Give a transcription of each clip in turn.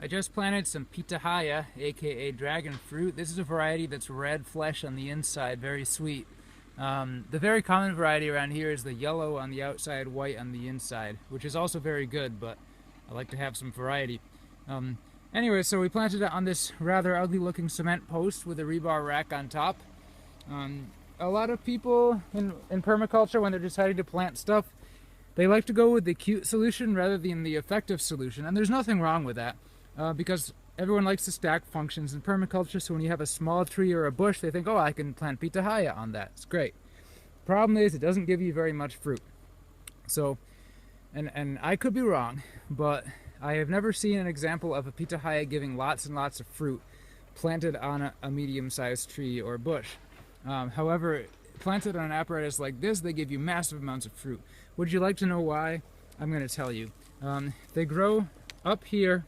I just planted some pitahaya, aka Dragonfruit. This is a variety that's red flesh on the inside, very sweet. The very common variety around here is the yellow on the outside, white on the inside, which is also very good, but I like to have some variety. Anyway, so we planted it on this rather ugly looking cement post with a rebar rack on top. A lot of people in permaculture, when they're deciding to plant stuff, they like to go with the cute solution rather than the effective solution, and there's nothing wrong with that. Because everyone likes to stack functions in permaculture, so when you have a small tree or a bush, they think, oh, I can plant pitahaya on that. It's great. Problem is, it doesn't give you very much fruit. So, and I could be wrong, but I have never seen an example of a pitahaya giving lots and lots of fruit planted on a medium-sized tree or bush. However, planted on an apparatus like this, they give you massive amounts of fruit. Would you like to know why? I'm going to tell you. They grow up here.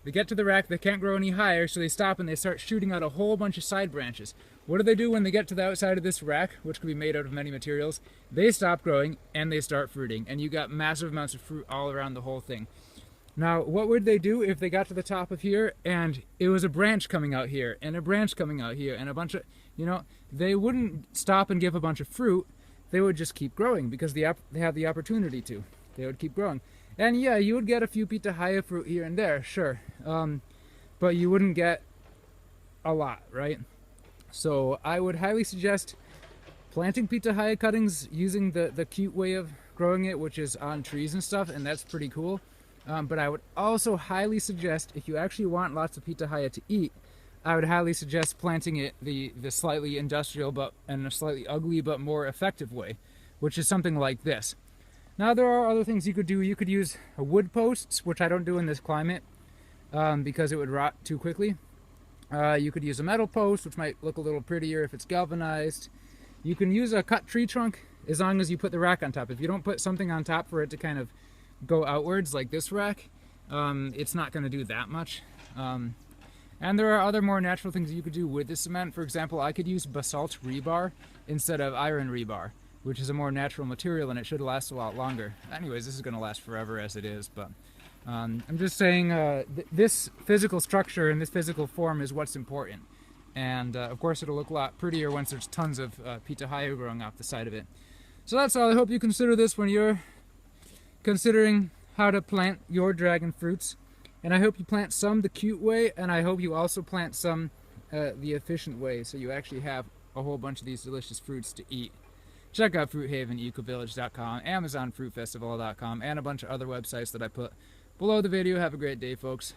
They get to the rack, they can't grow any higher, so they stop and they start shooting out a whole bunch of side branches. What do they do when they get to the outside of this rack, which could be made out of many materials? They stop growing and they start fruiting, and you got massive amounts of fruit all around the whole thing. Now, what would they do if they got to the top of here and it was a branch coming out here and a branch coming out here and a bunch of, they wouldn't stop and give a bunch of fruit. They would just keep growing because they have the opportunity to. They would keep growing. And yeah, you would get a few pitahaya fruit here and there, sure. But you wouldn't get a lot, right? So I would highly suggest planting pitahaya cuttings using the cute way of growing it, which is on trees and stuff, and that's pretty cool. But I would also highly suggest, if you actually want lots of pitahaya to eat, I would highly suggest planting it the slightly industrial and a slightly ugly but more effective way, which is something like this. Now there are other things you could do. You could use wood posts, which I don't do in this climate because it would rot too quickly. You could use a metal post, which might look a little prettier if it's galvanized. You can use a cut tree trunk as long as you put the rack on top. If you don't put something on top for it to kind of go outwards like this rack, it's not going to do that much. And there are other more natural things you could do with the cement. For example, I could use basalt rebar instead of iron rebar, which is a more natural material and it should last a lot longer. Anyways, this is going to last forever as it is, but I'm just saying this physical structure and this physical form is what's important. And of course it'll look a lot prettier once there's tons of pitahaya growing off the side of it. So that's all. I hope you consider this when you're considering how to plant your dragon fruits. And I hope you plant some the cute way, and I hope you also plant some the efficient way, so you actually have a whole bunch of these delicious fruits to eat. Check out FruitHavenEcoVillage.com, AmazonFruitFestival.com, and a bunch of other websites that I put below the video. Have a great day, folks.